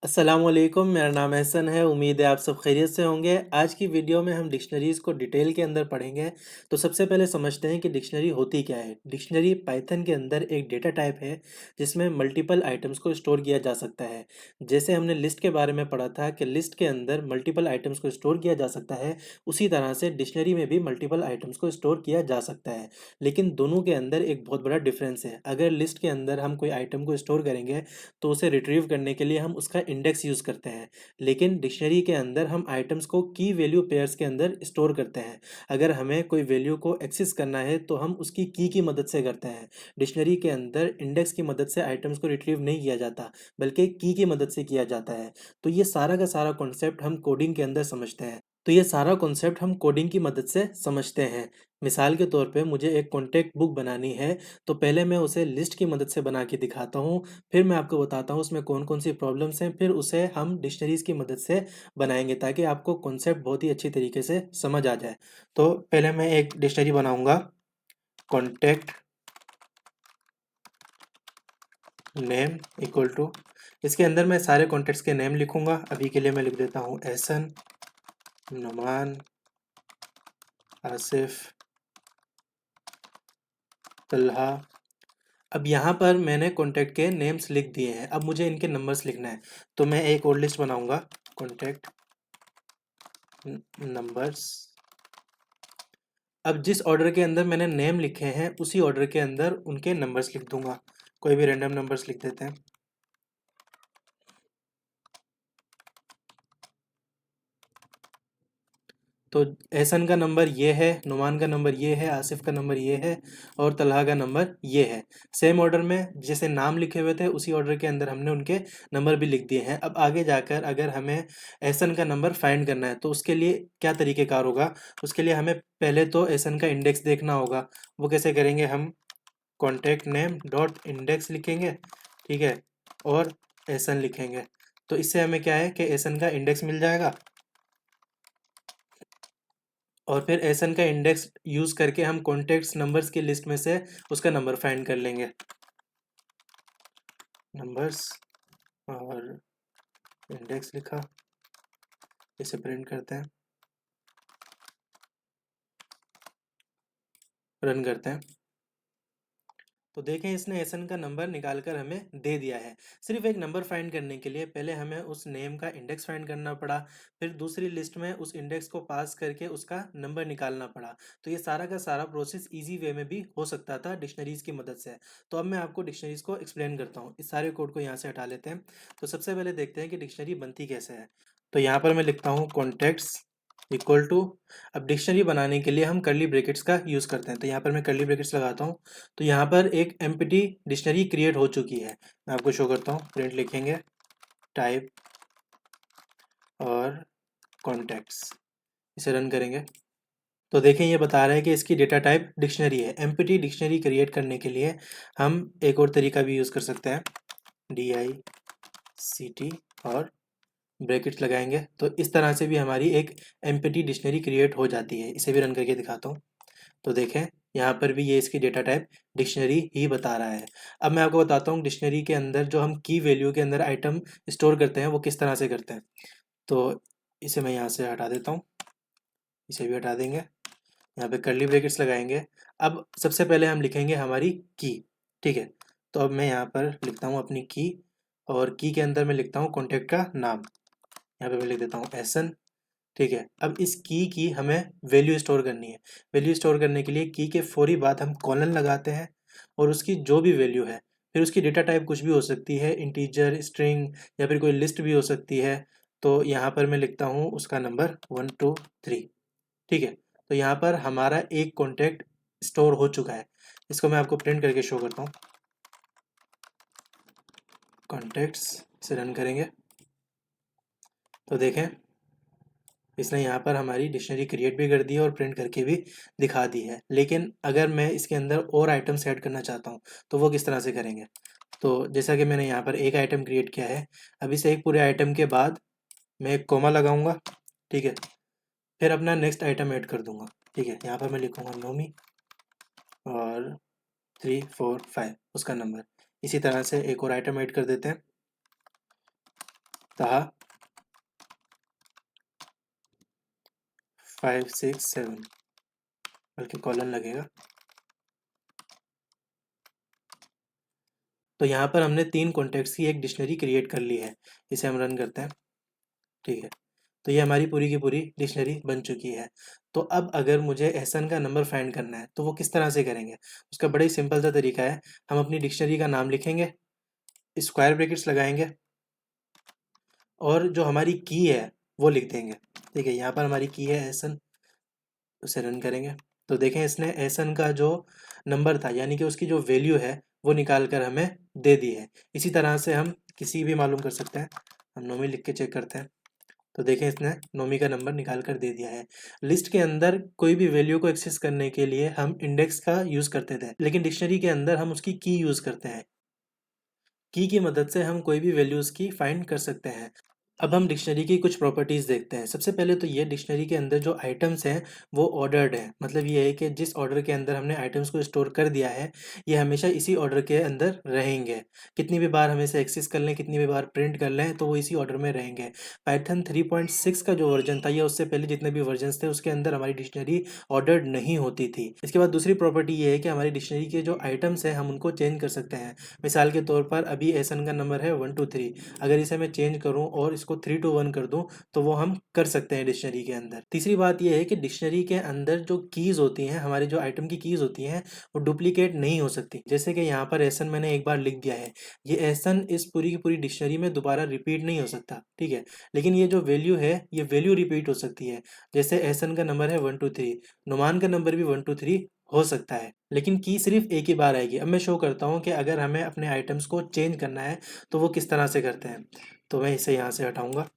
अस्सलामुअलैकुम, मेरा नाम एहसन है। उम्मीद है आप सब खैरियत से होंगे। आज की वीडियो में हम डिक्शनरीज़ को डिटेल के अंदर पढ़ेंगे। तो सबसे पहले समझते हैं कि डिक्शनरी होती क्या है। डिक्शनरी पाइथन के अंदर एक डेटा टाइप है जिसमें मल्टीपल आइटम्स को स्टोर किया जा सकता है। जैसे हमने लिस्ट के बारे में पढ़ा था कि लिस्ट के अंदर मल्टीपल आइटम्स को स्टोर किया जा सकता है, उसी तरह से डिक्शनरी में भी मल्टीपल आइटम्स को स्टोर किया जा सकता है। लेकिन दोनों के अंदर एक बहुत बड़ा डिफरेंस है। अगर लिस्ट के अंदर हम कोई आइटम को स्टोर करेंगे तो उसे रिट्रीव करने के लिए हम उसका इंडेक्स यूज़ करते हैं। लेकिन डिक्शनरी के अंदर हम आइटम्स को की वैल्यू पेयर्स के अंदर स्टोर करते हैं। अगर हमें कोई वैल्यू को एक्सेस करना है तो हम उसकी की मदद से करते हैं। डिक्शनरी के अंदर इंडेक्स की मदद से आइटम्स को रिट्रीव नहीं किया जाता, बल्कि की मदद से किया जाता है। तो ये सारा का सारा कॉन्सेप्ट हम कोडिंग के अंदर समझते हैं। तो ये सारा कॉन्सेप्ट हम कोडिंग की मदद से समझते हैं। मिसाल के तौर पे मुझे एक कॉन्टैक्ट बुक बनानी है, तो पहले मैं उसे लिस्ट की मदद से बना के दिखाता हूँ। फिर मैं आपको बताता हूँ उसमें कौन-कौन सी प्रॉब्लम्स हैं, फिर उसे हम डिक्शनरीज़ की मदद से बनाएँगे ताकि आपको कॉन्सेप्ट बहुत ही अच्छी तरीके से समझ आ जाए। तो पहले मैं एक डिक्शनरी बनाऊँगा, कॉन्टैक्ट नेम इक्वल टू, इसके अंदर मैं सारे कॉन्टैक्ट्स के नेम लिखूँगा। अभी के लिए मैं लिख देता हूँ एहसन, नुमान, आसिफ, तलहा। अब यहाँ पर मैंने कॉन्टैक्ट के नेम्स लिख दिए हैं, अब मुझे इनके नंबर्स लिखना है। तो मैं एक और लिस्ट बनाऊँगा, कॉन्टैक्ट नंबर्स। अब जिस ऑर्डर के अंदर मैंने नेम लिखे हैं उसी ऑर्डर के अंदर उनके नंबर्स लिख दूंगा। कोई भी रैंडम नंबर्स लिख देते हैं। तो एहसन का नंबर ये है, नुमान का नंबर ये है, आसिफ का नंबर ये है और तलहा का नंबर ये है। सेम ऑर्डर में जैसे नाम लिखे हुए थे उसी ऑर्डर के अंदर हमने उनके नंबर भी लिख दिए हैं। अब आगे जाकर अगर हमें एहसन का नंबर फाइंड करना है तो उसके लिए क्या तरीक़ेकार होगा? उसके लिए हमें पहले तो एहसन का इंडेक्स देखना होगा। वो कैसे करेंगे? हम कॉन्टैक्ट नेम डॉट इंडेक्स लिखेंगे, ठीक है, और एहसन लिखेंगे। तो इससे हमें क्या है कि एहसन का इंडेक्स मिल जाएगा और फिर एहसन का इंडेक्स यूज़ करके हम कॉन्टैक्ट्स नंबर्स की लिस्ट में से उसका नंबर फाइंड कर लेंगे। नंबर्स और इंडेक्स लिखा, इसे प्रिंट करते हैं, रन करते हैं। तो देखें इसने एहसन का नंबर निकाल कर हमें दे दिया है। सिर्फ एक नंबर फाइंड करने के लिए पहले हमें उस नेम का इंडेक्स फाइंड करना पड़ा, फिर दूसरी लिस्ट में उस इंडेक्स को पास करके उसका नंबर निकालना पड़ा। तो ये सारा का सारा प्रोसेस ईजी वे में भी हो सकता था डिक्शनरीज़ की मदद से। तो अब मैं आपको डिक्शनरीज़ को एक्सप्लेन करता हूँ। इस सारे कोड को यहाँ से हटा लेते हैं। तो सबसे पहले देखते हैं कि डिक्शनरी बनती कैसे है। तो यहाँ पर मैं लिखता हूँ कॉन्टैक्ट्स इक्वल टू, अब डिक्शनरी बनाने के लिए हम कर्ली ब्रैकेट्स का यूज़ करते हैं। तो यहाँ पर मैं कर्ली ब्रैकेट्स लगाता हूँ। तो यहाँ पर एक एम्प्टी डिक्शनरी क्रिएट हो चुकी है। मैं आपको शो करता हूँ। प्रिंट लिखेंगे, टाइप और कॉन्टैक्ट्स, इसे रन करेंगे। तो देखें ये बता रहा है कि इसकी डेटा टाइप डिक्शनरी है। एम्प्टी डिक्शनरी क्रिएट करने के लिए हम एक और तरीका भी यूज़ कर सकते हैं, DICT और ब्रैकेट्स लगाएंगे। तो इस तरह से भी हमारी एक एम्प्टी डिक्शनरी क्रिएट हो जाती है। इसे भी रन करके दिखाता हूँ। तो देखें यहाँ पर भी ये इसकी डेटा टाइप डिक्शनरी ही बता रहा है। अब मैं आपको बताता हूँ डिक्शनरी के अंदर जो हम की वैल्यू के अंदर आइटम स्टोर करते हैं वो किस तरह से करते हैं। तो इसे मैं यहाँ से हटा देता हूँ, इसे भी हटा देंगे। यहाँ पे कर्ली ब्रैकेट्स लगाएंगे। अब सबसे पहले हम लिखेंगे हमारी की, ठीक है। तो अब मैं यहाँ पर लिखता हूँ अपनी की और की के अंदर मैं लिखता हूँ कॉन्टैक्ट का नाम। यहाँ पे मैं लिख देता हूँ एहसन, ठीक है। अब इस की हमें वैल्यू स्टोर करनी है। वैल्यू स्टोर करने के लिए की के फौरी बाद हम कॉलन लगाते हैं और उसकी जो भी वैल्यू है, फिर उसकी डेटा टाइप कुछ भी हो सकती है, इंटीजर, स्ट्रिंग या फिर कोई लिस्ट भी हो सकती है। तो यहाँ पर मैं लिखता हूँ उसका नंबर 1 2 3, ठीक है। तो यहाँ पर हमारा एक कॉन्टैक्ट स्टोर हो चुका है। इसको मैं आपको प्रिंट करके शो करता हूँ। कॉन्टैक्ट्स से रन करेंगे तो देखें इसने यहाँ पर हमारी डिक्शनरी क्रिएट भी कर दी है और प्रिंट करके भी दिखा दी है। लेकिन अगर मैं इसके अंदर और आइटम्स ऐड करना चाहता हूँ तो वो किस तरह से करेंगे? तो जैसा कि मैंने यहाँ पर एक आइटम क्रिएट किया है, अब इस एक पूरे आइटम के बाद मैं एक कॉमा लगाऊंगा, ठीक है। फिर अपना नेक्स्ट आइटम ऐड कर दूंगा, ठीक है। यहाँ पर मैं लिखूंगा नोमी और 3 4 5 उसका नंबर। इसी तरह से एक और आइटम ऐड कर देते हैं, तहा 5 6 7, बल्कि कॉलन लगेगा। तो यहाँ पर हमने 3 कॉन्टेक्ट्स की एक डिक्शनरी क्रिएट कर ली है। इसे हम रन करते हैं। ठीक है, तो ये हमारी पूरी की पूरी डिक्शनरी बन चुकी है। तो अब अगर मुझे एहसन का नंबर फाइंड करना है तो वो किस तरह से करेंगे? उसका बड़ा ही सिंपल सा तरीका है। हम अपनी डिक्शनरी का नाम लिखेंगे, स्क्वायर ब्रैकेट्स लगाएंगे और जो हमारी की है वो लिख देंगे। ठीक है, यहाँ पर हमारी की है एहसन, उसे रन करेंगे तो देखें इसने एहसन का जो नंबर था यानी कि उसकी जो वैल्यू है वो निकाल कर हमें दे दी है। इसी तरह से हम किसी भी मालूम कर सकते हैं। हम नोमी लिख के चेक करते हैं तो देखें इसने नोमी का नंबर निकाल कर दे दिया है। लिस्ट के अंदर कोई भी वैल्यू को एक्सेस करने के लिए हम इंडेक्स का यूज़ करते थे, लेकिन डिक्शनरी के अंदर हम उसकी की यूज़ करते हैं। की मदद से हम कोई भी वैल्यूज़ की फाइंड कर सकते हैं। अब हम डिक्शनरी की कुछ प्रॉपर्टीज़ देखते हैं। सबसे पहले तो ये डिक्शनरी के अंदर जो आइटम्स हैं वो ऑर्डर्ड हैं। मतलब ये है कि जिस ऑर्डर के अंदर हमने आइटम्स को स्टोर कर दिया है ये हमेशा इसी ऑर्डर के अंदर रहेंगे। कितनी भी बार हम इसे एक्सेस कर लें, कितनी भी बार प्रिंट कर लें तो वो इसी ऑर्डर में रहेंगे। पाइथन 3.6 का जो वर्जन था या उससे पहले जितने भी वर्जन्स थे उसके अंदर हमारी डिक्शनरी ऑर्डर्ड नहीं होती थी। इसके बाद दूसरी प्रॉपर्टी ये है कि हमारी डिक्शनरी के जो आइटम्स हैं हम उनको चेंज कर सकते हैं। मिसाल के तौर पर अभी एहसन का नंबर है 1 2 3, अगर इसे मैं चेंज करूँ और इसको 3 2 1 कर दूँ तो वो हम कर सकते हैं डिक्शनरी के अंदर। तीसरी बात ये है कि डिक्शनरी के अंदर जो कीज़ होती हैं, हमारी जो आइटम की कीज़ होती हैं वो डुप्लीकेट नहीं हो सकती। जैसे कि यहाँ पर एहसन मैंने एक बार लिख दिया है, ये एहसन इस पूरी की पूरी डिक्शनरी में दोबारा रिपीट नहीं हो सकता। ठीक है, लेकिन ये जो वैल्यू है ये वैल्यू रिपीट हो सकती है। जैसे एहसन का नंबर है 1 2 3, नुमान का नंबर भी 1 2 3 हो सकता है, लेकिन की सिर्फ एक ही बार आएगी। अब मैं शो करता हूँ कि अगर हमें अपने आइटम्स को चेंज करना है तो वो किस तरह से करते हैं। तो मैं इसे यहाँ से हटाऊंगा।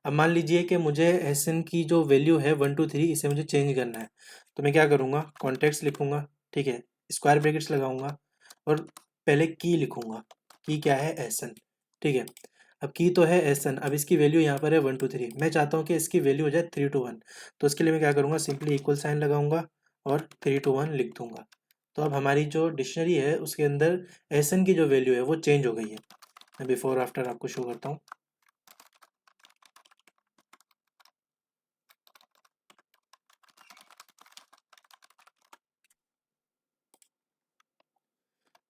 अब मान लीजिए कि मुझे एहसन की जो वैल्यू है 1 2 3 इसे मुझे चेंज करना है। तो मैं क्या करूँगा, कॉन्टेक्स्ट लिखूँगा। ठीक है, स्क्वायर ब्रैकेट्स लगाऊंगा और पहले की लिखूँगा। की क्या है, एहसन। ठीक है, अब की तो है एहसन, अब इसकी वैल्यू यहाँ पर है 1 2 3। मैं चाहता हूँ कि इसकी वैल्यू हो जाए 3 2 1। तो इसके लिए मैं क्या करूँगा, सिंपली इक्वल साइन लगाऊंगा और 3 2 1 लिख दूंगा। तो अब हमारी जो डिक्शनरी है उसके अंदर एहसन की जो वैल्यू है वो चेंज हो गई है। मैं बिफोर आफ्टर आपको शो करता हूँ।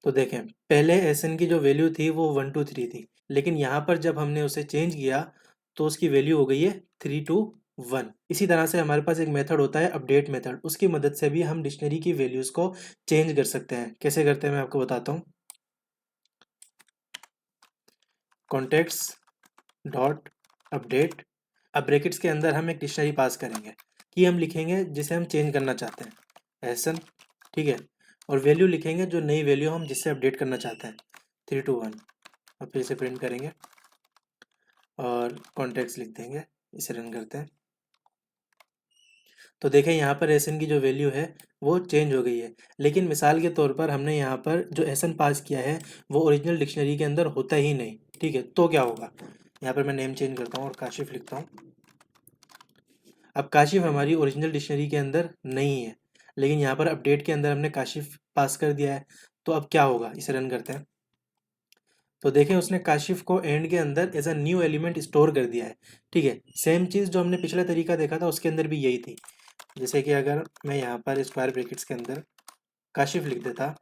तो देखें पहले एसएन की जो वैल्यू थी वो 1 2 3 थी, लेकिन यहाँ पर जब हमने उसे चेंज किया तो उसकी वैल्यू हो गई है 3 2 1। इसी तरह से हमारे पास एक मेथड होता है अपडेट मेथड, उसकी मदद से भी हम डिक्शनरी की वैल्यूज़ को चेंज कर सकते हैं। कैसे करते हैं मैं आपको बताता हूँ। कॉन्टेक्ट्स डॉट अपडेट, अब ब्रैकेट्स के अंदर हम एक डिक्शनरी पास करेंगे। की हम लिखेंगे जिसे हम चेंज करना चाहते हैं, एहसन। ठीक है, और वैल्यू लिखेंगे जो नई वैल्यू हम जिससे अपडेट करना चाहते हैं, 3 2 1। और फिर इसे प्रिंट करेंगे और कॉन्टेक्ट्स लिख देंगे। इसे रन करते हैं तो देखें यहाँ पर एहसन की जो वैल्यू है वो चेंज हो गई है, लेकिन मिसाल के तौर पर हमने यहाँ पर जो एहसन पास किया है वो ओरिजिनल डिक्शनरी के अंदर होता ही नहीं। ठीक है, तो क्या होगा, यहाँ पर मैं नेम चेंज करता हूँ और काशिफ लिखता हूँ। अब काशिफ हमारी ओरिजिनल डिक्शनरी के अंदर नहीं है, लेकिन यहाँ पर अपडेट के अंदर हमने काशिफ पास कर दिया है। तो अब क्या होगा, इसे रन करते हैं तो देखें उसने काशिफ को एंड के अंदर as a new element store कर दिया है। ठीक है, सेम चीज़ जो हमने पिछला तरीका देखा था उसके अंदर भी यही थी। जैसे कि अगर मैं यहाँ पर स्क्वायर ब्रैकेट्स के अंदर काशिफ लिख देता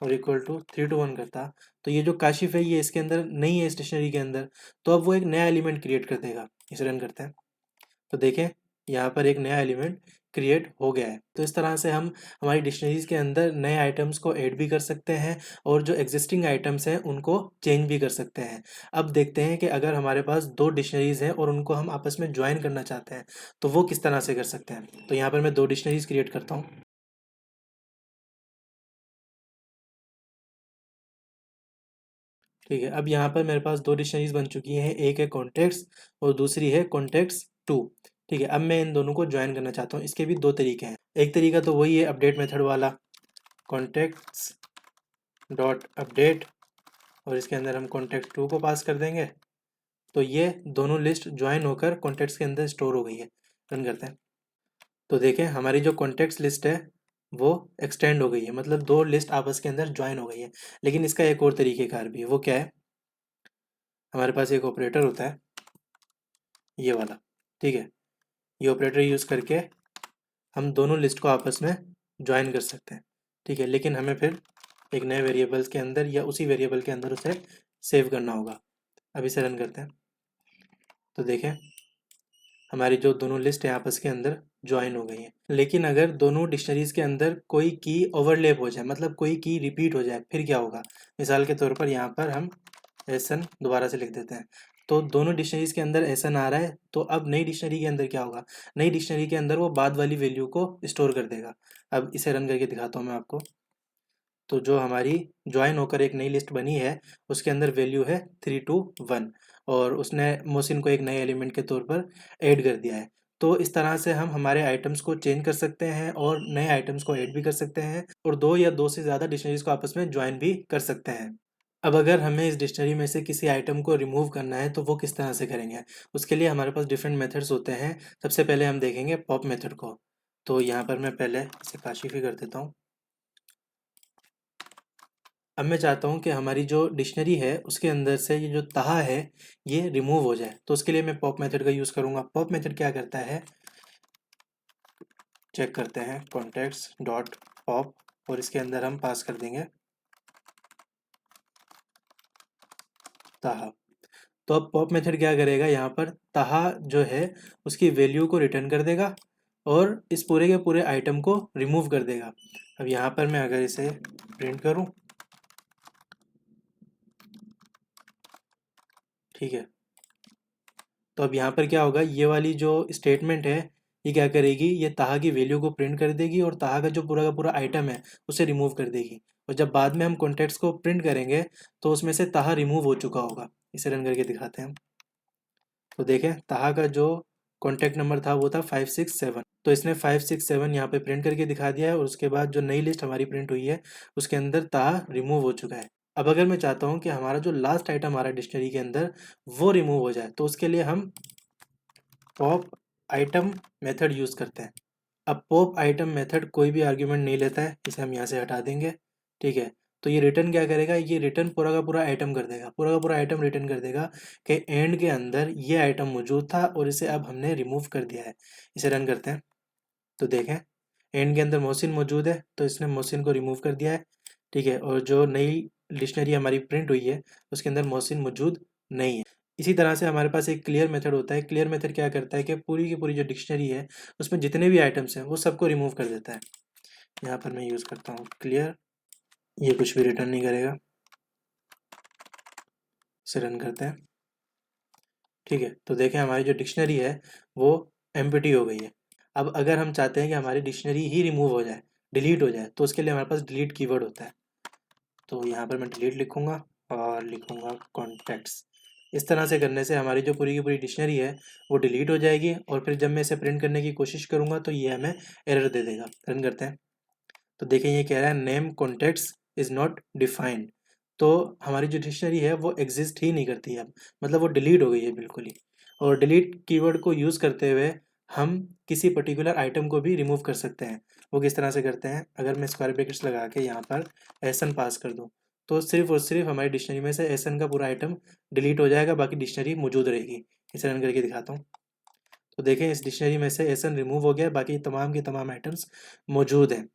और इक्वल टू 3 2 1 करता, तो ये जो काशिफ है ये इसके अंदर नहीं है, स्टेशनरी के अंदर। तो अब वो एक नया एलिमेंट क्रिएट कर देगा। इसे रन करते हैं तो देखें यहाँ पर एक नया एलिमेंट क्रिएट हो गया है। तो इस तरह से हम हमारी डिक्शनरीज के अंदर नए आइटम्स को ऐड भी कर सकते हैं और जो एग्जिस्टिंग आइटम्स हैं उनको चेंज भी कर सकते हैं। अब देखते हैं कि अगर हमारे पास दो डिक्शनरीज हैं और उनको हम आपस में ज्वाइन करना चाहते हैं तो वो किस तरह से कर सकते हैं। तो यहाँ पर मैं दो डिक्शनरीज क्रिएट करता हूँ। ठीक है, अब यहाँ पर मेरे पास दो डिक्शनरीज बन चुकी हैं, एक है कॉन्टेक्ट्स और दूसरी है कॉन्टेक्ट्स टू। ठीक है, अब मैं इन दोनों को ज्वाइन करना चाहता हूँ। इसके भी दो तरीके हैं। एक तरीका तो वही है अपडेट मेथड वाला, कॉन्टेक्ट्स डॉट अपडेट और इसके अंदर हम कॉन्टेक्ट टू को पास कर देंगे तो ये दोनों लिस्ट ज्वाइन होकर कॉन्टेक्ट्स के अंदर स्टोर हो गई है। रन करते हैं तो देखें हमारी जो कॉन्टेक्ट्स लिस्ट है वो एक्सटेंड हो गई है, मतलब दो लिस्ट आपस के अंदर ज्वाइन हो गई है। लेकिन इसका एक और तरीकेकार भी है, वो क्या है, हमारे पास एक ऑपरेटर होता है ये वाला, ठीक है। ये ऑपरेटर यूज़ करके हम दोनों लिस्ट को आपस में ज्वाइन कर सकते हैं, ठीक है। लेकिन हमें फिर एक नए वेरिएबल्स के अंदर या उसी वेरिएबल के अंदर उसे सेव करना होगा। अब इसे रन करते हैं तो देखें हमारी जो दोनों लिस्ट है आपस के अंदर ज्वाइन हो गई हैं। लेकिन अगर दोनों डिक्शनरीज के अंदर कोई की ओवरलैप हो जाए, मतलब कोई की रिपीट हो जाए, फिर क्या होगा? मिसाल के तौर पर यहाँ पर हम एसन दोबारा से लिख देते हैं, तो दोनों डिक्शनरीज के अंदर एसन आ रहा है, तो अब नई डिक्शनरी के अंदर क्या होगा? नई डिक्शनरी के अंदर वो बाद वाली वैल्यू को स्टोर कर देगा। अब इसे रन करके दिखाता हूँ मैं आपको। तो जो हमारी ज्वाइन होकर एक नई लिस्ट बनी है उसके अंदर वैल्यू है 321 और उसने मोहसिन को एक नए एलिमेंट के तौर पर ऐड कर दिया है। तो इस तरह से हम हमारे आइटम्स को चेंज कर सकते हैं और नए आइटम्स को ऐड भी कर सकते हैं और दो या दो से ज़्यादा डिक्शनरीज को आपस में ज्वाइन भी कर सकते हैं। अब अगर हमें इस डिक्शनरी में से किसी आइटम को रिमूव करना है तो वो किस तरह से करेंगे? उसके लिए हमारे पास डिफरेंट मेथड्स होते हैं। सबसे पहले हम देखेंगे पॉप मेथड को। तो यहाँ पर मैं पहले इसे काशिफ ही कर देता हूँ। अब मैं चाहता हूँ कि हमारी जो डिक्शनरी है उसके अंदर से ये जो तहा है ये रिमूव हो जाए, तो उसके लिए मैं पॉप मेथड का यूज़ करूँगा। पॉप मेथड क्या करता है, चेक करते हैं कॉन्टेक्ट्स डॉट पॉप और इसके अंदर हम पास कर देंगे तहा। तो अब पॉप मेथड क्या करेगा, यहाँ पर तहा जो है उसकी वैल्यू को रिटर्न कर देगा और इस पूरे के पूरे आइटम को रिमूव कर देगा। अब यहाँ पर मैं अगर इसे प्रिंट करूँ, ठीक है, तो अब यहाँ पर क्या होगा, ये वाली जो स्टेटमेंट है ये क्या करेगी, ये ताहा की वैल्यू को प्रिंट कर देगी और ताहा का पूरा आइटम है उसे रिमूव कर देगी। और जब बाद में हम कॉन्टेक्ट्स को प्रिंट करेंगे तो उसमें से ताहा रिमूव हो चुका होगा। इसे रन करके दिखाते हैं हम। तो देखें ताहा का जो कॉन्टैक्ट नंबर था वो था 567, तो इसने 567 यहाँ पे प्रिंट करके दिखा दिया है और उसके बाद जो नई लिस्ट हमारी प्रिंट हुई है उसके अंदर ताहा रिमूव हो चुका है। अब अगर मैं चाहता हूँ कि हमारा जो लास्ट आइटम हमारा डिक्शनरी के अंदर वो रिमूव हो जाए, तो उसके लिए हम पॉप आइटम मेथड यूज़ करते हैं। अब पॉप आइटम मेथड कोई भी आर्ग्यूमेंट नहीं लेता है, इसे हम यहाँ से हटा देंगे, ठीक है। तो ये रिटर्न क्या करेगा, ये रिटर्न पूरा का पूरा आइटम कर देगा, पूरा का पूरा आइटम रिटर्न कर देगा कि एंड के अंदर ये आइटम मौजूद था और इसे अब हमने रिमूव कर दिया है। इसे रन करते हैं तो देखें एंड के अंदर मोहसिन मौजूद है तो इसने मोहसिन को रिमूव कर दिया है, ठीक है। और जो नई डिक्शनरी हमारी प्रिंट हुई है उसके अंदर मोहसिन मौजूद नहीं है। इसी तरह से हमारे पास एक क्लियर मेथड होता है। क्लियर मेथड क्या करता है कि पूरी की पूरी जो डिक्शनरी है उसमें जितने भी आइटम्स हैं वो सबको रिमूव कर देता है। यहाँ पर मैं यूज़ करता हूँ क्लियर, ये कुछ भी रिटर्न नहीं करेगा। इसे रन करते हैं, ठीक है। तो देखें हमारी जो डिक्शनरी है वो एम्प्टी हो गई है। अब अगर हम चाहते हैं कि हमारी डिक्शनरी ही रिमूव हो जाए, डिलीट हो जाए, तो उसके लिए हमारे पास डिलीट कीवर्ड होता है। तो यहाँ पर मैं डिलीट लिखूँगा और लिखूँगा कॉन्टैक्ट्स। इस तरह से करने से हमारी जो पूरी की पूरी डिक्शनरी है वो डिलीट हो जाएगी और फिर जब मैं इसे प्रिंट करने की कोशिश करूँगा तो ये हमें एरर दे देगा। रन करते हैं तो देखें ये कह रहा है name contacts is not defined. तो हमारी जो डिक्शनरी है वो एग्जिस्ट ही नहीं करती है अब, मतलब वो डिलीट हो गई है बिल्कुल ही। और डिलीट कीवर्ड को यूज़ करते हुए हम किसी पर्टिकुलर आइटम को भी रिमूव कर सकते हैं। वो किस तरह से करते हैं, अगर मैं स्क्वायर ब्रैकेट्स लगा के यहाँ पर एसन पास कर दूँ तो सिर्फ और सिर्फ हमारी डिक्शनरी में से एसन का पूरा आइटम डिलीट हो जाएगा, बाकी डिक्शनरी मौजूद रहेगी। इसे रन करके दिखाता हूँ तो देखें इस डिक्शनरी में से एसन रिमूव हो गया, बाकी तमाम के तमाम आइटम्स मौजूद हैं।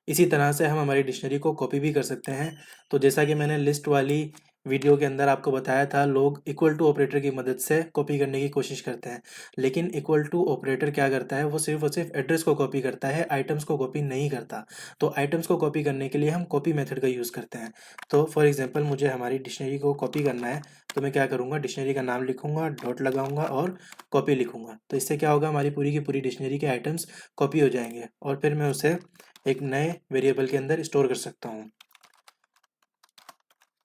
इसी तरह से हम हमारी डिक्शनरी को कॉपी भी कर सकते हैं। तो जैसा कि मैंने लिस्ट वाली वीडियो के अंदर आपको बताया था, लोग इक्वल टू ऑपरेटर की मदद से कॉपी करने की कोशिश करते हैं, लेकिन इक्वल टू ऑपरेटर क्या करता है, वो सिर्फ और सिर्फ एड्रेस को कॉपी करता है, आइटम्स को कॉपी नहीं करता। तो आइटम्स को कॉपी करने के लिए हम कॉपी मेथड का यूज़ करते हैं। तो फॉर एग्जांपल मुझे हमारी डिक्शनरी को कॉपी करना है, तो मैं क्या करूँगा, डिक्शनरी का नाम लिखूँगा, डॉट लगाऊँगा और कॉपी लिखूँगा। तो इससे क्या होगा, हमारी पूरी की पूरी डिक्शनरी के आइटम्स कॉपी हो जाएंगे और फिर मैं उसे एक नए वेरिएबल के अंदर स्टोर कर सकता हूँ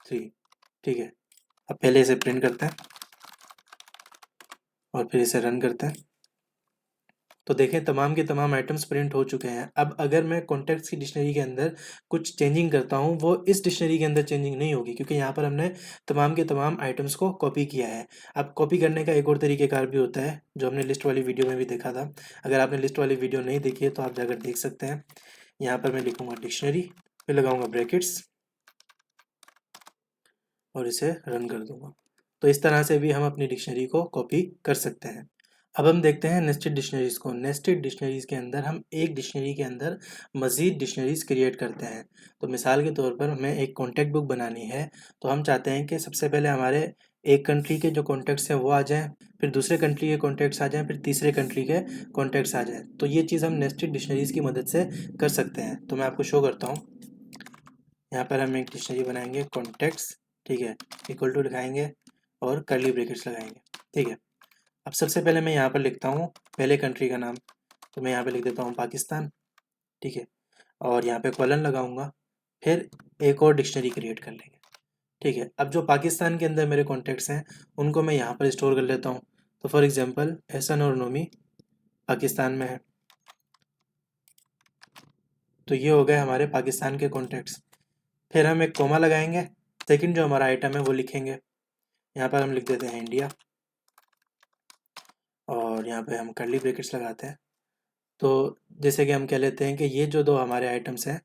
3, ठीक है। अब पहले इसे प्रिंट करते हैं और फिर इसे रन करते हैं तो देखें तमाम के तमाम आइटम्स प्रिंट हो चुके हैं। अब अगर मैं कॉन्टैक्ट्स की डिक्शनरी के अंदर कुछ चेंजिंग करता हूँ वो इस डिक्शनरी के अंदर चेंजिंग नहीं होगी, क्योंकि यहाँ पर हमने तमाम के तमाम आइटम्स को कॉपी किया है। अब कॉपी करने का एक और तरीक़ेकार भी होता है जो हमने लिस्ट वाली वीडियो में भी देखा था। अगर आपने लिस्ट वाली वीडियो नहीं देखी है तो आप जाकर देख सकते हैं। यहाँ पर मैं लिखूँगा डिक्शनरी, फिर लगाऊँगा ब्रैकेट्स और इसे रन कर दूँगा। तो इस तरह से भी हम अपनी डिक्शनरी को कॉपी कर सकते हैं। अब हम देखते हैं नेस्टेड डिक्शनरीज को। नेस्टेड डिक्शनरीज के अंदर हम एक डिक्शनरी के अंदर मज़ीद डिक्शनरीज क्रिएट करते हैं। तो मिसाल के तौर पर हमें एक कॉन्टैक्ट बुक बनानी है, तो हम चाहते हैं कि सबसे पहले हमारे एक कंट्री के जो कॉन्टैक्ट्स हैं वो आ जाएँ, फिर दूसरे कंट्री के कॉन्टैक्ट्स आ जाएँ, फिर तीसरे कंट्री के कॉन्टैक्ट्स आ जाएँ। तो ये चीज़ हम नेस्टेड डिक्शनरीज की मदद से कर सकते हैं। तो मैं आपको शो करता हूँ। यहाँ पर हम एक डिक्शनरी बनाएंगे कॉन्टैक्ट्स, ठीक है, इक्वल टू लिखाएंगे और कर्ली ब्रैकेट्स लगाएंगे, ठीक है। अब सबसे पहले मैं यहाँ पर लिखता हूँ पहले कंट्री का नाम, तो मैं यहाँ पे लिख देता हूँ पाकिस्तान, ठीक है, और यहाँ पे कॉलन लगाऊंगा, फिर एक और डिक्शनरी क्रिएट कर लेंगे, ठीक है। अब जो पाकिस्तान के अंदर मेरे कॉन्टैक्ट्स हैं उनको मैं यहाँ पर स्टोर कर लेता हूँ। तो फॉर एग्जांपल एहसन और नोमी पाकिस्तान में है, तो ये हो गए हमारे पाकिस्तान के कॉन्टैक्ट्स। फिर हम एक कोमा लगाएंगे, सेकंड जो हमारा आइटम है वो लिखेंगे। यहाँ पर हम लिख देते हैं इंडिया, और यहाँ पे हम कर्ली ब्रैकेट्स लगाते हैं। तो जैसे कि हम कह लेते हैं कि ये जो दो हमारे आइटम्स हैं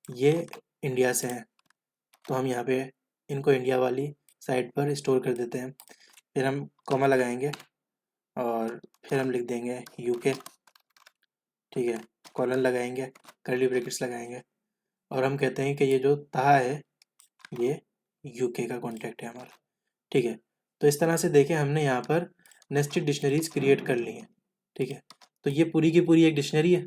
ये इंडिया से हैं, तो हम यहाँ पे इनको इंडिया वाली साइड पर स्टोर कर देते हैं। फिर हम कॉमा लगाएंगे और फिर हम लिख देंगे यूके, ठीक है, कॉलन लगाएंगे, कर्ली ब्रैकेट्स लगाएंगे, और हम कहते हैं कि ये जो तहा है ये यूके का कॉन्टैक्ट है हमारा, ठीक है। तो इस तरह से देखें हमने यहाँ पर नेस्टेड डिक्शनरीज क्रिएट कर ली हैं, ठीक है। तो ये पूरी की पूरी एक डिक्शनरी है,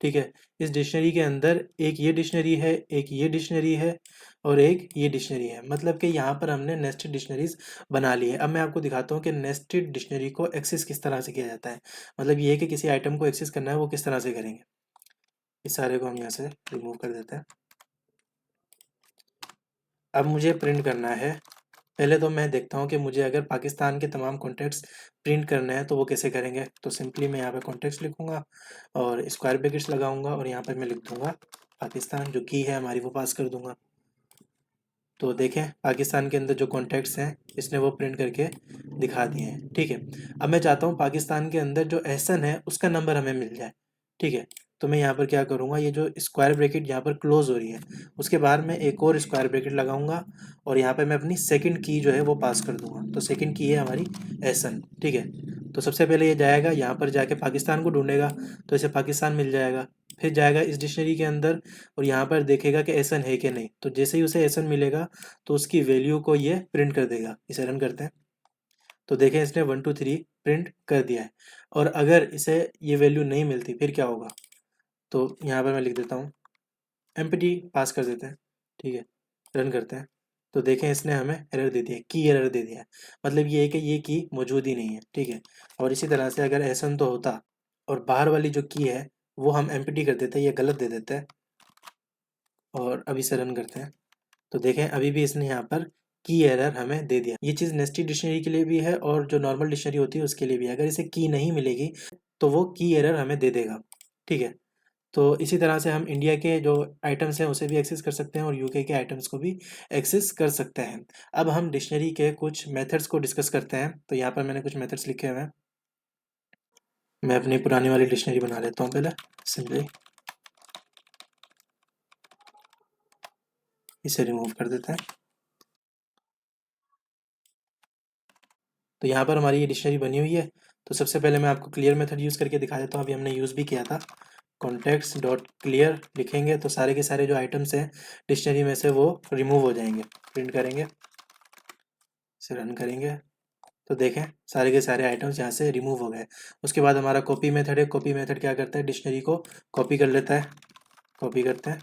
ठीक है। इस डिक्शनरी के अंदर एक ये डिक्शनरी है, एक ये डिक्शनरी है और एक ये डिक्शनरी है, मतलब कि यहाँ पर हमने नेस्टेड डिक्शनरीज बना ली है। अब मैं आपको दिखाता हूँ कि नेस्टेड डिक्शनरी को एक्सेस किस तरह से किया जाता है। मतलब ये है कि किसी आइटम को एक्सेस करना है वो किस तरह से करेंगे। इस सारे को हम यहाँ से रिमूव कर देते हैं। अब मुझे प्रिंट करना है, पहले तो मैं देखता हूँ कि मुझे अगर पाकिस्तान के तमाम कॉन्टैक्ट्स प्रिंट करने हैं तो वो कैसे करेंगे। तो सिंपली मैं यहाँ पे कॉन्टैक्ट्स लिखूँगा और स्क्वायर ब्रैकेट्स लगाऊंगा और यहाँ पर मैं लिख दूँगा पाकिस्तान, जो की है हमारी वो पास कर दूँगा। तो देखें पाकिस्तान के अंदर जो कॉन्टैक्ट्स हैं इसने वो प्रिंट करके दिखा दिए हैं, ठीक है। अब मैं चाहता हूँ पाकिस्तान के अंदर जो एहसन है उसका नंबर हमें मिल जाए, ठीक है। तो मैं यहाँ पर क्या करूँगा, ये जो स्क्वायर ब्रैकेट यहाँ पर क्लोज हो रही है उसके बाद मैं एक और स्क्वायर ब्रैकेट लगाऊंगा और यहाँ पर मैं अपनी सेकंड की जो है वो पास कर दूंगा। तो सेकंड की है हमारी एहसन, ठीक है। तो सबसे पहले ये जाएगा यहाँ पर जाके पाकिस्तान को ढूंढेगा, तो इसे पाकिस्तान मिल जाएगा। फिर जाएगा इस डिक्शनरी के अंदर और यहाँ पर देखेगा कि एसन है कि नहीं, तो जैसे ही उसे एसन मिलेगा तो उसकी वैल्यू को ये प्रिंट कर देगा। इसे रन करते हैं तो देखें इसने 1 2 3 प्रिंट कर दिया है। और अगर इसे ये वैल्यू नहीं मिलती फिर क्या होगा, तो यहाँ पर मैं लिख देता हूँ एम्प्टी, पास कर देते हैं, ठीक है, रन करते हैं। तो देखें इसने हमें एरर दे दिया, की एरर दे दिया है। मतलब ये है कि ये की मौजूद ही नहीं है, ठीक है। और इसी तरह से अगर एसन तो होता और बाहर वाली जो की है वो हम एम्प्टी कर देते हैं, ये गलत दे देते हैं, और अब इसे रन करते हैं तो देखें अभी भी इसने यहाँ पर की एरर हमें दे दिया। ये चीज़ नेस्टेड डिक्शनरी के लिए भी है और जो नॉर्मल डिक्शनरी होती है उसके लिए भी है। अगर इसे की नहीं मिलेगी तो वो की एरर हमें दे देगा, ठीक है। तो इसी तरह से हम इंडिया के जो आइटम्स हैं उसे भी एक्सेस कर सकते हैं और यूके के आइटम्स को भी एक्सेस कर सकते हैं। अब हम डिक्शनरी के कुछ मेथड्स को डिस्कस करते हैं। तो यहाँ पर मैंने कुछ मेथड्स लिखे हुए हैं। मैं अपनी पुरानी वाली डिक्शनरी बना लेता हूँ पहले, सिंपली इसे रिमूव कर देते हैं। तो यहाँ पर हमारी ये डिक्शनरी बनी हुई है। तो सबसे पहले मैं आपको क्लियर मेथड यूज़ करके दिखा देता हूँ, अभी हमने यूज़ भी किया था। कॉन्टेक्ट्स डॉट क्लियर लिखेंगे तो सारे के सारे जो आइटम्स हैं डिक्शनरी में से वो रिमूव हो जाएंगे। प्रिंट करेंगे, इसे रन करेंगे तो देखें सारे के सारे आइटम्स यहाँ से रिमूव हो गए। उसके बाद हमारा कॉपी मेथड है। कॉपी मेथड क्या करता है, डिक्शनरी को कॉपी कर लेता है, कॉपी करते हैं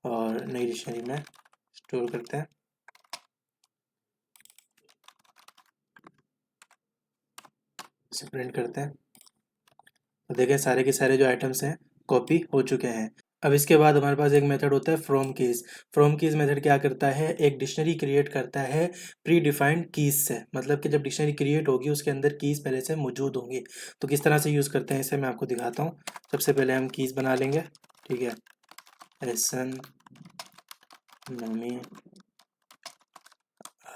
और नई डिक्शनरी में स्टोर करते हैं। इसे प्रिंट करते हैं तो देखें सारे के सारे जो आइटम्स हैं कॉपी हो चुके हैं। अब इसके बाद हमारे पास एक मेथड होता है from keys. From keys method क्या करता है, एक डिक्शनरी क्रिएट करता है प्री डिफाइंड कीज़ से। मतलब कि जब डिक्शनरी क्रिएट होगी उसके अंदर कीज़ पहले से मौजूद होंगी। तो किस तरह से यूज़ करते हैं इसे मैं आपको दिखाता हूँ। सबसे पहले हम कीज़ बना लेंगे, ठीक है, एहसन नमी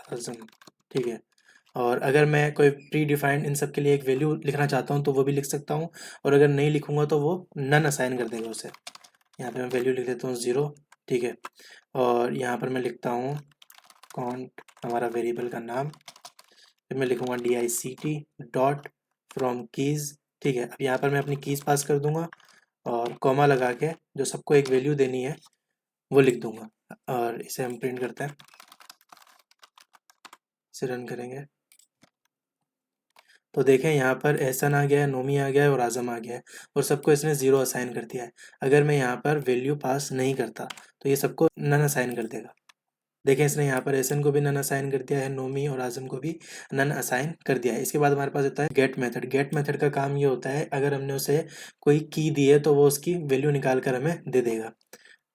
आज़म, ठीक है। और अगर मैं कोई प्री डिफाइंड इन सब के लिए एक वैल्यू लिखना चाहता हूँ तो वो भी लिख सकता हूँ, और अगर नहीं लिखूँगा तो वो नन असाइन कर देगा उसे। यहाँ पे मैं वैल्यू लिख देता हूँ 0, ठीक है। और यहाँ पर मैं लिखता हूँ कॉन्ट, हमारा वेरिएबल का नाम, फिर मैं लिखूँगा dict डॉट फ्रॉम कीज़, ठीक है। अब यहाँ पर मैं अपनी कीज़ पास कर दूँगा और कॉमा लगा के जो सबको एक वैल्यू देनी है वो लिख दूँगा और इसे हम प्रिंट करते हैं, इसे रन करेंगे तो देखें यहाँ पर एहसन आ गया है, नोमी आ गया है और आज़म आ गया है और सबको इसने 0 असाइन कर दिया है। अगर मैं यहाँ पर वैल्यू पास नहीं करता तो ये सबको नन असाइन कर देगा। देखें इसने यहाँ पर एहसन को भी नन असाइन कर दिया है, नोमी और आज़म को भी नन असाइन कर दिया है। इसके बाद हमारे पास होता है गेट मेथड। गेट मेथड का काम ये होता है, अगर हमने उसे कोई की दी है तो वो उसकी वैल्यू निकाल कर हमें दे देगा।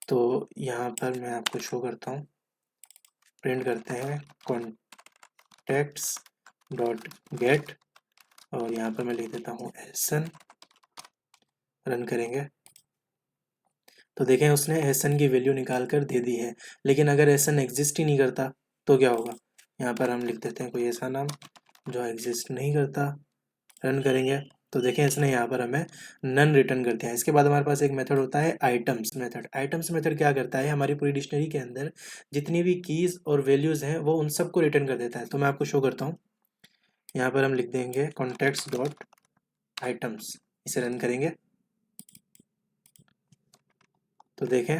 तो यहाँ पर मैं आपको शो करता हूँ, प्रिंट करते हैं कॉन्टेक्ट्स डॉट गेट और यहाँ पर मैं लिख देता हूँ एहसन, रन करेंगे तो देखें उसने एहसन की वैल्यू निकाल कर दे दी है। लेकिन अगर एहसन एग्जिस्ट ही नहीं करता तो क्या होगा, यहाँ पर हम लिख देते हैं कोई ऐसा नाम जो एग्जिस्ट नहीं करता, रन करेंगे तो देखें इसने यहाँ पर हमें नन रिटर्न कर दिया है। इसके बाद हमारे पास एक मेथड होता है आइटम्स मेथड। आइटम्स मेथड क्या करता है, हमारी पूरी डिक्शनरी के अंदर जितनी भी कीज़ और वैल्यूज़ हैं वो उन सबको रिटर्न कर देता है। तो मैं आपको शो करता हूँ, यहाँ पर हम लिख देंगे कॉन्टेक्ट्स डॉट आइटम्स, इसे रन करेंगे तो देखें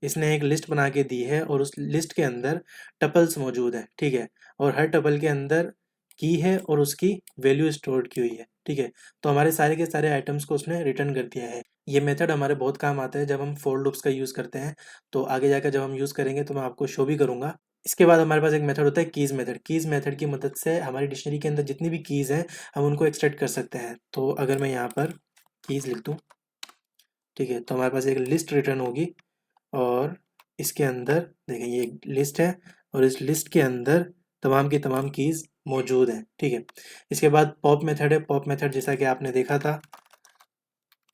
इसने एक लिस्ट बना के दी है और उस लिस्ट के अंदर टपल्स मौजूद है, ठीक है। और हर टपल के अंदर की है और उसकी वैल्यू स्टोर्ड की हुई है, ठीक है। तो हमारे सारे के सारे आइटम्स को उसने रिटर्न कर दिया है। ये मेथड हमारे बहुत काम आता है जब हम फॉर लूप्स का यूज़ करते हैं। तो आगे जाकर जब हम यूज़ करेंगे तो मैं आपको शो भी करूँगा। इसके बाद हमारे पास एक मेथड होता है कीज़ मेथड। कीज़ मेथड की मदद से हमारी डिक्शनरी के अंदर जितनी भी कीज़ हैं हम उनको एक्सट्रैक्ट कर सकते हैं। तो अगर मैं यहाँ पर कीज़ लिख दूँ, ठीक है, तो हमारे पास एक लिस्ट रिटर्न होगी और इसके अंदर देखें ये एक लिस्ट है और इस लिस्ट के अंदर तमाम की तमाम कीज़ मौजूद हैं, ठीक है। इसके बाद पॉप मेथड है। पॉप मेथड जैसा कि आपने देखा था,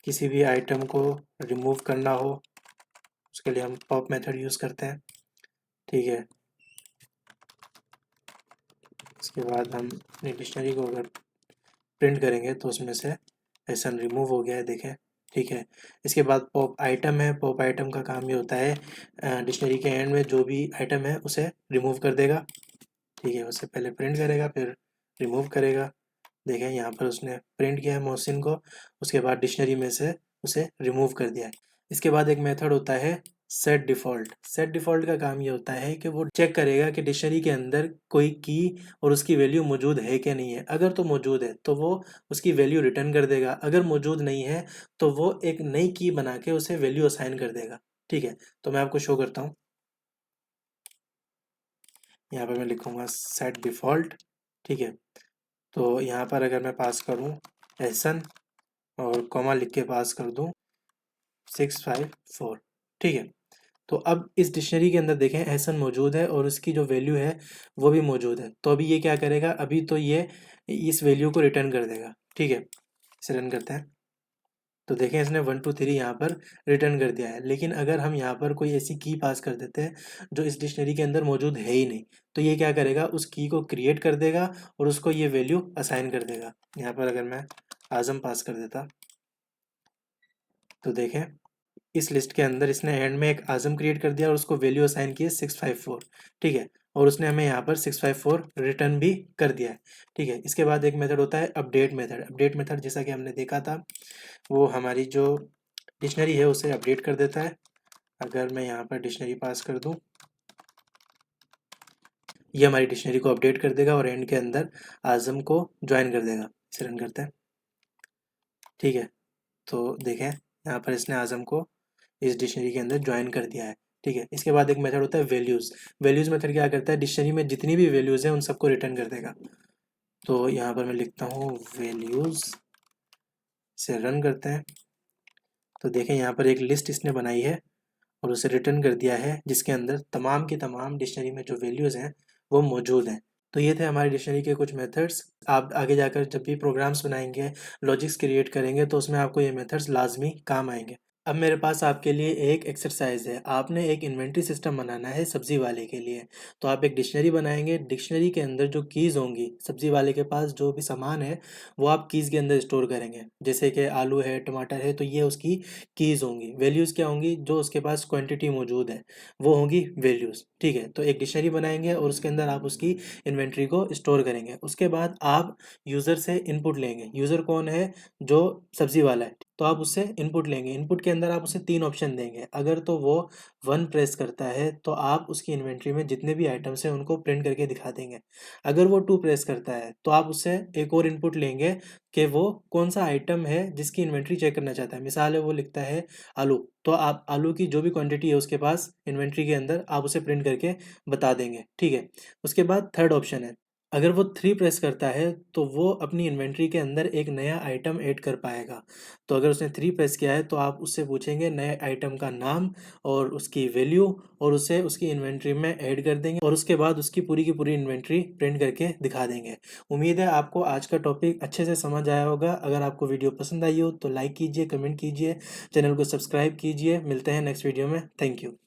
किसी भी आइटम को रिमूव करना हो उसके लिए हम पॉप मेथड यूज़ करते हैं, ठीक है। इसके बाद हम अपनी डिक्शनरी को अगर प्रिंट करेंगे तो उसमें से एसन रिमूव हो गया है, देखें, ठीक है। इसके बाद पॉप आइटम है। पॉप आइटम का काम ये होता है डिक्शनरी के एंड में जो भी आइटम है उसे रिमूव कर देगा, ठीक है। उससे पहले प्रिंट करेगा फिर रिमूव करेगा। देखें यहाँ पर उसने प्रिंट किया है मोहसिन को, उसके बाद डिक्शनरी में से उसे रिमूव कर दिया है। इसके बाद एक मेथड होता है सेट डिफ़ॉल्ट। सेट डिफ़ॉल्ट का काम ये होता है कि वो चेक करेगा कि डिक्शनरी के अंदर कोई की और उसकी वैल्यू मौजूद है कि नहीं है। अगर तो मौजूद है तो वो उसकी वैल्यू रिटर्न कर देगा, अगर मौजूद नहीं है तो वो एक नई की बना के उसे वैल्यू असाइन कर देगा, ठीक है। तो मैं आपको शो करता हूँ, यहाँ पर मैं लिखूँगा सेट डिफ़ॉल्ट, ठीक है। तो यहाँ पर अगर मैं पास करूँ एहसन और कॉमा लिख के पास कर दूँ 654, ठीक है। तो अब इस डिक्शनरी के अंदर देखें एहसन मौजूद है और उसकी जो वैल्यू है वो भी मौजूद है। तो अभी ये क्या करेगा, अभी तो ये इस वैल्यू को रिटर्न कर देगा, ठीक है। इसे रन करते हैं तो देखें इसने 1 2 3 यहाँ पर रिटर्न कर दिया है। लेकिन अगर हम यहाँ पर कोई ऐसी की पास कर देते हैं जो इस डिक्शनरी के अंदर मौजूद है ही नहीं, तो ये क्या करेगा, उस की को क्रिएट कर देगा और उसको ये वैल्यू असाइन कर देगा। यहाँ पर अगर मैं आज़म पास कर देता तो देखें इस लिस्ट के अंदर इसने एंड में एक आज़म क्रिएट कर दिया और उसको वैल्यू असाइन की है 654, ठीक है। और उसने हमें यहाँ पर 654 रिटर्न भी कर दिया है, ठीक है। इसके बाद एक मेथड होता है अपडेट मेथड। अपडेट मेथड जैसा कि हमने देखा था वो हमारी जो डिक्शनरी है उसे अपडेट कर देता है। अगर मैं यहाँ पर डिक्शनरी पास कर दूँ, ये हमारी डिक्शनरी को अपडेट कर देगा और एंड के अंदर आज़म को ज्वाइन कर देगा। इसे रन करते हैं, ठीक है। तो देखें यहाँ पर इसने आज़म को इस डिक्शनरी के अंदर ज्वाइन कर दिया है, ठीक है। इसके बाद एक मेथड होता है वैल्यूज़। वैल्यूज़ मेथड क्या करता है, डिक्शनरी में जितनी भी वैल्यूज़ हैं उन सबको रिटर्न कर देगा। तो यहाँ पर मैं लिखता हूँ वैल्यूज़, से रन करते हैं तो देखें यहाँ पर एक लिस्ट इसने बनाई है और उसे रिटर्न कर दिया है जिसके अंदर तमाम की तमाम डिक्शनरी में जो वैल्यूज़ हैं वो मौजूद हैं। तो ये थे हमारी डिक्शनरी के कुछ मेथड्स। आप आगे जाकर जब भी प्रोग्राम्स बनाएंगे, लॉजिक्स क्रिएट करेंगे तो उसमें आपको ये मेथड्स लाजमी काम आएंगे। अब मेरे पास आपके लिए एक एक्सरसाइज है। आपने एक इन्वेंटरी सिस्टम बनाना है सब्जी वाले के लिए। तो आप एक डिक्शनरी बनाएंगे। डिक्शनरी के अंदर जो कीज़ होंगी, सब्जी वाले के पास जो भी सामान है वो आप कीज़ के अंदर स्टोर करेंगे। जैसे कि आलू है, टमाटर है, तो ये उसकी कीज़ होंगी। वैल्यूज़ क्या होंगी? जो उसके पास क्वांटिटी मौजूद है वो होंगी वैल्यूज़। ठीक है, तो एक डिक्शनरी बनाएंगे और उसके अंदर आप उसकी इन्वेंट्री को स्टोर करेंगे। उसके बाद आप यूज़र से इनपुट लेंगे। यूज़र कौन है? जो सब्जी वाला है। तो आप उससे इनपुट लेंगे। इनपुट के अंदर आप उसे 3 ऑप्शन देंगे। अगर तो वो 1 प्रेस करता है तो आप उसकी इन्वेंट्री में जितने भी आइटम्स हैं उनको प्रिंट करके दिखा देंगे। अगर वो 2 प्रेस करता है तो आप उससे एक और इनपुट लेंगे कि वो कौन-सा आइटम है जिसकी इन्वेंट्री चेक करना चाहता है। मिसाल है वो लिखता है आलू, तो आप आलू की जो भी क्वांटिटी है उसके पास इन्वेंट्री के अंदर आप उसे प्रिंट करके बता देंगे। ठीक है? उसके बाद थर्ड ऑप्शन है, अगर वो 3 प्रेस करता है तो वो अपनी इन्वेंट्री के अंदर एक नया आइटम ऐड कर पाएगा। तो अगर उसने 3 प्रेस किया है तो आप उससे पूछेंगे नए आइटम का नाम और उसकी वैल्यू और उसे उसकी इन्वेंट्री में ऐड कर देंगे और उसके बाद उसकी पूरी की पूरी इन्वेंट्री प्रिंट करके दिखा देंगे। उम्मीद है आपको आज का टॉपिक अच्छे से समझ आया होगा। अगर आपको वीडियो पसंद आई हो तो लाइक कीजिए, कमेंट कीजिए, चैनल को सब्सक्राइब कीजिए। मिलते हैं नेक्स्ट वीडियो में। Thank you.